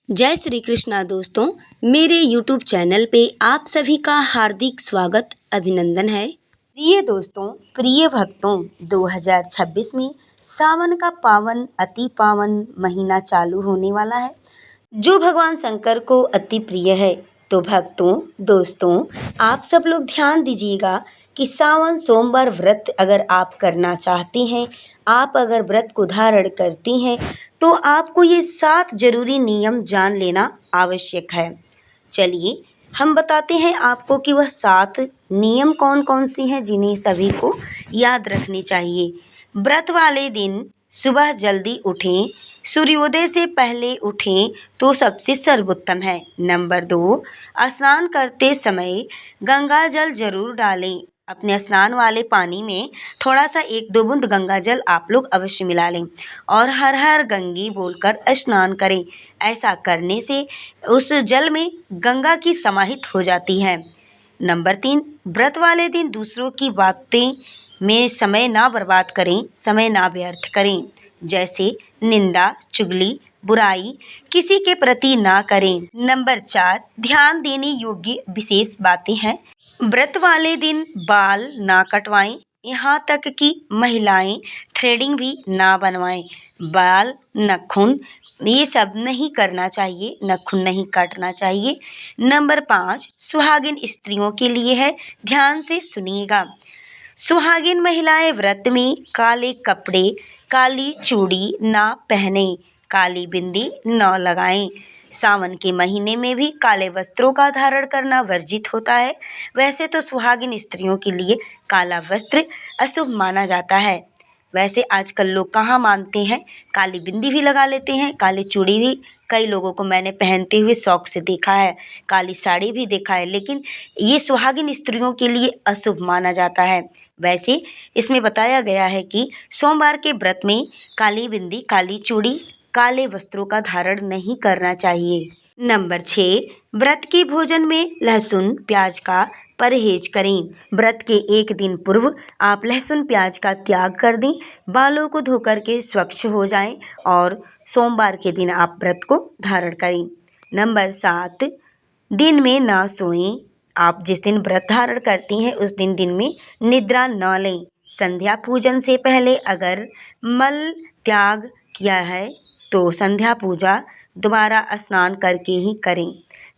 जय श्री कृष्णा दोस्तों। मेरे YouTube चैनल पे आप सभी का हार्दिक स्वागत अभिनंदन है। प्रिय दोस्तों, प्रिय भक्तों, 2026 में सावन का पावन अति पावन महीना चालू होने वाला है जो भगवान शंकर को अति प्रिय है। तो भक्तों, दोस्तों, आप सब लोग ध्यान दीजिएगा कि सावन सोमवार व्रत अगर आप करना चाहते हैं, आप अगर व्रत को धारण करती हैं, तो आपको ये 7 जरूरी नियम जान लेना आवश्यक है। चलिए हम बताते हैं आपको कि वह 7 नियम कौन कौन से हैं जिन्हें सभी को याद रखनी चाहिए। व्रत वाले दिन सुबह जल्दी उठें, सूर्योदय से पहले उठें तो सबसे सर्वोत्तम है। नंबर 2, स्नान करते समय गंगा जल जरूर डालें। अपने स्नान वाले पानी में थोड़ा सा 1-2 बूंद गंगा जल आप लोग अवश्य मिला लें और हर हर गंगे बोलकर स्नान करें। ऐसा करने से उस जल में गंगा की समाहित हो जाती है। नंबर 3, व्रत वाले दिन दूसरों की बातें में समय ना बर्बाद करें, समय ना व्यर्थ करें। जैसे निंदा, चुगली, बुराई किसी के प्रति ना करें। नंबर 4, ध्यान देने योग्य विशेष बातें हैं। व्रत वाले दिन बाल ना कटवाएं, यहाँ तक कि महिलाएं थ्रेडिंग भी ना बनवाएं। बाल, नाखून ये सब नहीं करना चाहिए, नाखून नहीं काटना चाहिए। नंबर 5, सुहागिन स्त्रियों के लिए है, ध्यान से सुनिएगा। सुहागिन महिलाएं व्रत में काले कपड़े, काली चूड़ी ना पहने, काली बिंदी न लगाएं। सावन के महीने में भी काले वस्त्रों का धारण करना वर्जित होता है। वैसे तो सुहागिन स्त्रियों के लिए काला वस्त्र अशुभ माना जाता है। वैसे आजकल लोग कहाँ मानते हैं, काली बिंदी भी लगा लेते हैं, काली चूड़ी भी कई लोगों को मैंने पहनते हुए शौक से देखा है, काली साड़ी भी देखा है, लेकिन ये सुहागिन स्त्रियों के लिए अशुभ माना जाता है। वैसे इसमें बताया गया है कि सोमवार के व्रत में काली बिंदी, काली चूड़ी, काले वस्त्रों का धारण नहीं करना चाहिए। नंबर 6, व्रत के भोजन में लहसुन प्याज का परहेज करें। व्रत के एक दिन पूर्व आप लहसुन प्याज का त्याग कर दें, बालों को धोकर के स्वच्छ हो जाएं और सोमवार के दिन आप व्रत को धारण करें। नंबर 7, दिन में ना सोएं। आप जिस दिन व्रत धारण करती हैं उस दिन में निद्रा न लें। संध्या पूजन से पहले अगर मल त्याग किया है तो संध्या पूजा दोबारा स्नान करके ही करें।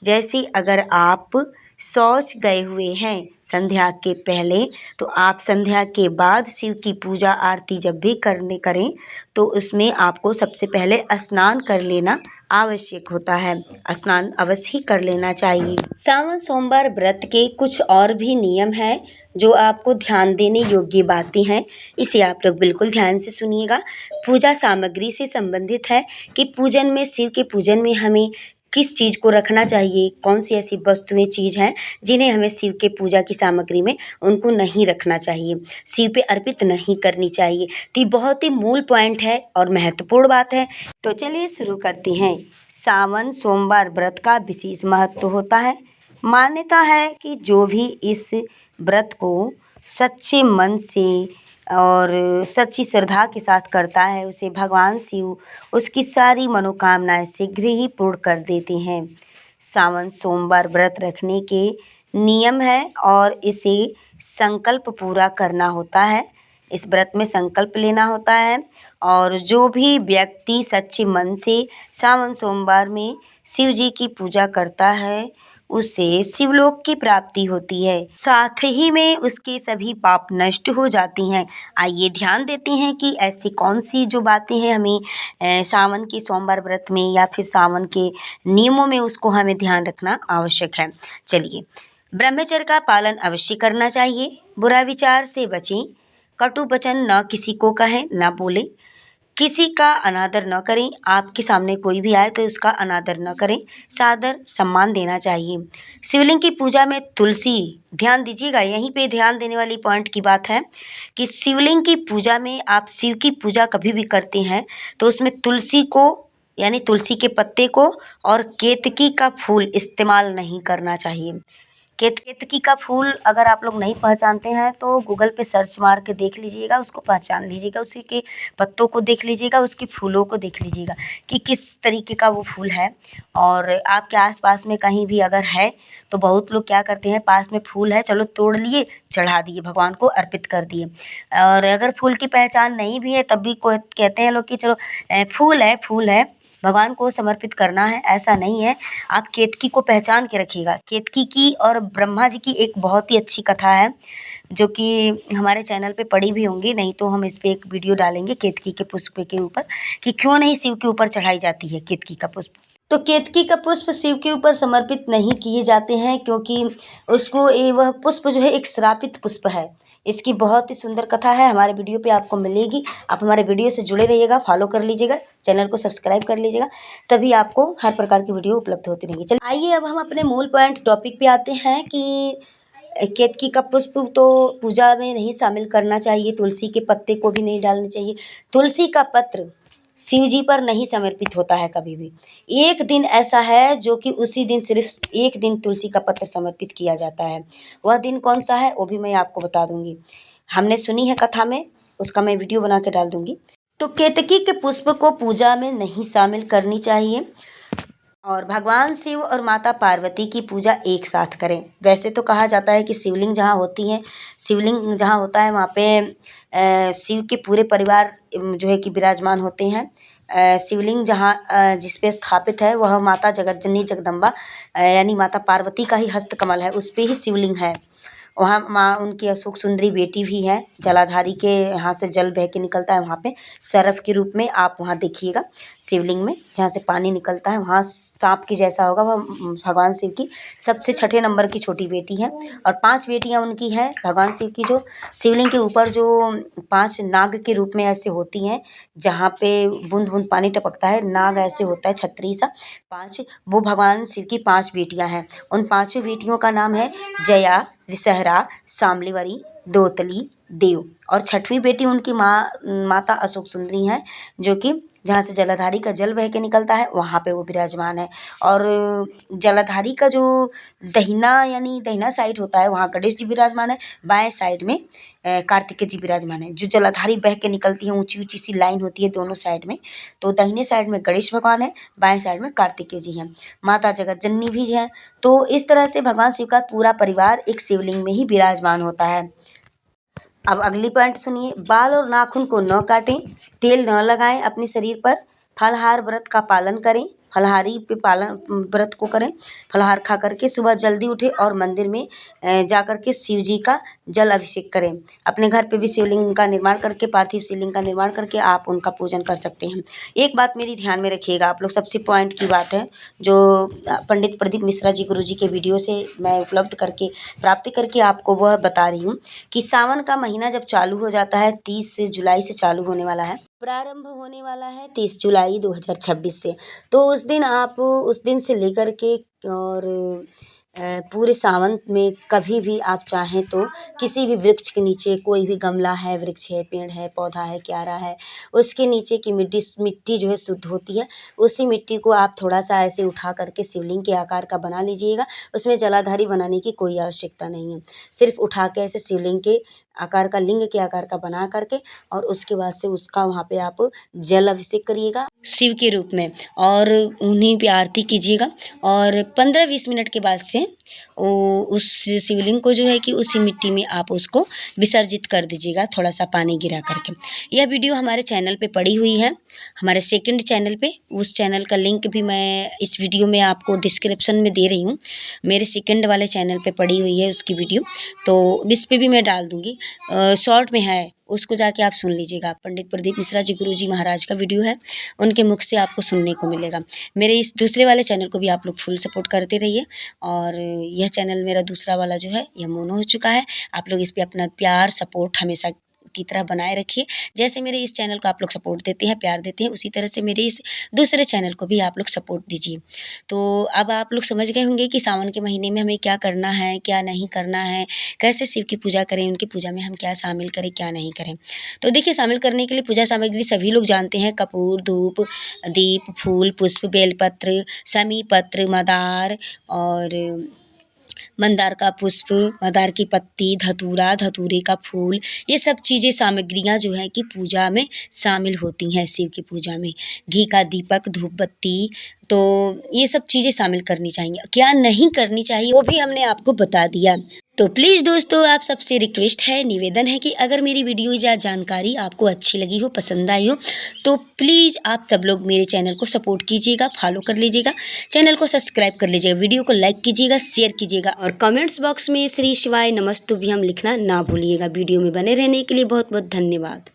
जैसे अगर आप शौच गए हुए हैं संध्या के पहले, तो आप संध्या के बाद शिव की पूजा आरती जब भी करें तो उसमें आपको सबसे पहले स्नान कर लेना आवश्यक होता है। स्नान अवश्य ही कर लेना चाहिए। सावन सोमवार व्रत के कुछ और भी नियम हैं जो आपको ध्यान देने योग्य बातें हैं, इसे आप लोग बिल्कुल ध्यान से सुनिएगा। पूजा सामग्री से संबंधित है कि पूजन में, शिव के पूजन में हमें किस चीज़ को रखना चाहिए, कौन सी ऐसी वस्तुएं चीज़ हैं जिन्हें हमें शिव के पूजा की सामग्री में उनको नहीं रखना चाहिए, शिव पे अर्पित नहीं करनी चाहिए। तो ये बहुत ही मूल पॉइंट है और महत्वपूर्ण बात है। तो चलिए शुरू करते हैं। सावन सोमवार व्रत का विशेष महत्व होता है। मान्यता है कि जो भी इस व्रत को सच्चे मन से और सच्ची श्रद्धा के साथ करता है उसे भगवान शिव उसकी सारी मनोकामनाएं शीघ्र ही पूर्ण कर देते हैं। सावन सोमवार व्रत रखने के नियम है और इसे संकल्प पूरा करना होता है। इस व्रत में संकल्प लेना होता है और जो भी व्यक्ति सच्चे मन से सावन सोमवार में शिव जी की पूजा करता है उसे शिवलोक की प्राप्ति होती है, साथ ही में उसके सभी पाप नष्ट हो जाती हैं। आइए ध्यान देते हैं कि ऐसी कौन सी जो बातें हैं हमें सावन के सोमवार व्रत में या फिर सावन के नियमों में उसको हमें ध्यान रखना आवश्यक है। चलिए, ब्रह्मचर्य का पालन अवश्य करना चाहिए। बुरा विचार से बचें। कटु वचन न किसी को कहें, न बोलें। किसी का अनादर न करें। आपके सामने कोई भी आए तो उसका अनादर न करें, सादर सम्मान देना चाहिए। शिवलिंग की पूजा में तुलसी, ध्यान दीजिएगा, यहीं पे ध्यान देने वाली पॉइंट की बात है कि शिवलिंग की पूजा में आप शिव की पूजा कभी भी करते हैं तो उसमें तुलसी को यानी तुलसी के पत्ते को और केतकी का फूल इस्तेमाल नहीं करना चाहिए। केतकी का फूल अगर आप लोग नहीं पहचानते हैं तो गूगल पे सर्च मार के देख लीजिएगा, उसको पहचान लीजिएगा, उसी के पत्तों को देख लीजिएगा, उसके फूलों को देख लीजिएगा कि किस तरीके का वो फूल है। और आपके आसपास में कहीं भी अगर है तो बहुत लोग क्या करते हैं, पास में फूल है चलो तोड़ लिए, चढ़ा दिए, भगवान को अर्पित कर दिए। और अगर फूल की पहचान नहीं भी है तब भी कोई कहते हैं लोग कि चलो फूल है भगवान को समर्पित करना है, ऐसा नहीं है। आप केतकी को पहचान के रखिएगा। केतकी की और ब्रह्मा जी की एक बहुत ही अच्छी कथा है जो कि हमारे चैनल पे पड़ी भी होंगी, नहीं तो हम इस पे एक वीडियो डालेंगे केतकी के पुष्प के ऊपर कि क्यों नहीं शिव के ऊपर चढ़ाई जाती है केतकी का पुष्प। तो केतकी का पुष्प शिव के ऊपर समर्पित नहीं किए जाते हैं क्योंकि वह पुष्प जो है एक श्रापित पुष्प है। इसकी बहुत ही सुंदर कथा है, हमारे वीडियो पे आपको मिलेगी। आप हमारे वीडियो से जुड़े रहिएगा, फॉलो कर लीजिएगा, चैनल को सब्सक्राइब कर लीजिएगा, तभी आपको हर प्रकार की वीडियो उपलब्ध होती रहेंगी। चलिए आइए अब हम अपने मूल पॉइंट टॉपिक पे आते हैं कि केतकी का पुष्प तो पूजा में नहीं शामिल करना चाहिए, तुलसी के पत्ते को भी नहीं डालना चाहिए। तुलसी का पत्र शिव जी पर नहीं समर्पित होता है कभी भी। एक दिन ऐसा है जो कि उसी दिन सिर्फ एक दिन तुलसी का पत्र समर्पित किया जाता है। वह दिन कौन सा है वो भी मैं आपको बता दूंगी, हमने सुनी है कथा में, उसका मैं वीडियो बना के डाल दूंगी। तो केतकी के पुष्प को पूजा में नहीं शामिल करनी चाहिए और भगवान शिव और माता पार्वती की पूजा एक साथ करें। वैसे तो कहा जाता है कि शिवलिंग जहाँ होती है, शिवलिंग जहाँ होता है वहाँ पे शिव के पूरे परिवार जो है कि विराजमान होते हैं। शिवलिंग जहाँ जिस पे स्थापित है वह माता जगत जननी जगदम्बा यानी माता पार्वती का ही हस्तकमल है, उस पे ही शिवलिंग है। वहाँ माँ उनकी अशोक सुंदरी बेटी भी है, जलाधारी के यहाँ से जल बह के निकलता है, वहाँ पे सरफ के रूप में आप वहाँ देखिएगा शिवलिंग में जहाँ से पानी निकलता है, वहाँ सांप की जैसा होगा, वह भगवान शिव की सबसे छठे नंबर की छोटी बेटी है। और 5 बेटियाँ उनकी हैं भगवान शिव की, जो शिवलिंग के ऊपर जो 5 नाग के रूप में ऐसे होती हैं, जहाँ पे बूंद बूंद पानी टपकता है, नाग ऐसे होता है छतरी सा 5, वो भगवान शिव की 5 बेटियाँ हैं। उन 5 बेटियों का नाम है जया, विषहरा, शाम्भवी, दोतली, देव। और छठवीं बेटी उनकी माता अशोक सुंदरी हैं, जो कि जहाँ से जलाधारी का जल बह के निकलता है वहाँ पे वो विराजमान है। और जलाधारी का जो यानी दहिना साइड होता है वहाँ गणेश जी विराजमान है, बाएं साइड में कार्तिकेय जी विराजमान है। जो जलाधारी बह के निकलती है, ऊंची ऊंची सी लाइन होती है दोनों साइड में, तो दाहिने साइड में गणेश भगवान है, बाएं साइड में कार्तिकेय जी हैं, माता जगत जननी भी है। तो इस तरह से भगवान शिव का पूरा परिवार एक शिवलिंग में ही विराजमान होता है। अब अगली पॉइंट सुनिए, बाल और नाखून को न काटें, तेल न लगाएं अपने शरीर पर, फलाहार व्रत का पालन करें, फलाहारी पे पालन व्रत को करें, फलाहार खा करके सुबह जल्दी उठें और मंदिर में जा कर के शिव जी का जल अभिषेक करें। अपने घर पे भी शिवलिंग का निर्माण करके, पार्थिव शिवलिंग का निर्माण करके आप उनका पूजन कर सकते हैं। एक बात मेरी ध्यान में रखिएगा आप लोग, सबसे पॉइंट की बात है जो पंडित प्रदीप मिश्रा जी गुरु जी के वीडियो से मैं उपलब्ध करके प्राप्ति करके आपको वह बता रही हूँ कि सावन का महीना जब चालू हो जाता है, 30 जुलाई से चालू होने वाला है, प्रारंभ होने वाला है 30 जुलाई 2026 से। तो उस दिन से लेकर के और पूरे सावन में कभी भी आप चाहें तो किसी भी वृक्ष के नीचे, कोई भी गमला है, वृक्ष है, पेड़ है, पौधा है, क्यारा है, उसके नीचे की मिट्टी जो है शुद्ध होती है, उसी मिट्टी को आप थोड़ा सा ऐसे उठा करके शिवलिंग के आकार का बना लीजिएगा। उसमें जलाधारी बनाने की कोई आवश्यकता नहीं है, सिर्फ उठा के ऐसे शिवलिंग के आकार का, लिंग के आकार का बना करके और उसके बाद से उसका वहाँ पे आप जल अभिषेक करिएगा शिव के रूप में और उन्हीं पे आरती कीजिएगा। और 15-20 मिनट के बाद से उस शिवलिंग को जो है कि उसी मिट्टी में आप उसको विसर्जित कर दीजिएगा, थोड़ा सा पानी गिरा करके। यह वीडियो हमारे चैनल पे पड़ी हुई है, हमारे सेकंड चैनल पे, उस चैनल का लिंक भी मैं इस वीडियो में आपको डिस्क्रिप्शन में दे रही हूँ। मेरे सेकंड वाले चैनल पे पड़ी हुई है उसकी वीडियो, तो इस पे भी मैं डाल दूँगी, शॉर्ट में है, उसको जाके आप सुन लीजिएगा। पंडित प्रदीप मिश्रा जी गुरु जी महाराज का वीडियो है, उनके मुख से आपको सुनने को मिलेगा। मेरे इस दूसरे वाले चैनल को भी आप लोग फुल सपोर्ट करते रहिए। और यह चैनल मेरा दूसरा वाला जो है यह मोनो हो चुका है, आप लोग इस पे अपना प्यार सपोर्ट हमेशा की तरह बनाए रखिए। जैसे मेरे इस चैनल को आप लोग सपोर्ट देते हैं, प्यार देते हैं, उसी तरह से मेरे इस दूसरे चैनल को भी आप लोग सपोर्ट दीजिए। तो अब आप लोग समझ गए होंगे कि सावन के महीने में हमें क्या करना है, क्या नहीं करना है, कैसे शिव की पूजा करें, उनकी पूजा में हम क्या शामिल करें, क्या नहीं करें। तो देखिए, शामिल करने के लिए पूजा सामग्री सभी लोग जानते हैं, कपूर, धूप, दीप, फूल, पुष्प, बेलपत्र, समी पत्र, मदार और मंदार का पुष्प, मंदार की पत्ती, धतूरा, धतूरे का फूल, ये सब चीज़ें सामग्रियाँ जो हैं कि पूजा में शामिल होती हैं शिव की पूजा में। घी का दीपक, धूप बत्ती, तो ये सब चीज़ें शामिल करनी चाहिए। क्या नहीं करनी चाहिए वो भी हमने आपको बता दिया। तो प्लीज़ दोस्तों आप सबसे रिक्वेस्ट है, निवेदन है कि अगर मेरी वीडियो या जानकारी आपको अच्छी लगी हो, पसंद आई हो, तो प्लीज़ आप सब लोग मेरे चैनल को सपोर्ट कीजिएगा, फॉलो कर लीजिएगा, चैनल को सब्सक्राइब कर लीजिएगा, वीडियो को लाइक कीजिएगा, शेयर कीजिएगा और कमेंट्स बॉक्स में श्री शिवाय नमस्तुभ्यम लिखना ना भूलिएगा। वीडियो में बने रहने के लिए बहुत बहुत धन्यवाद।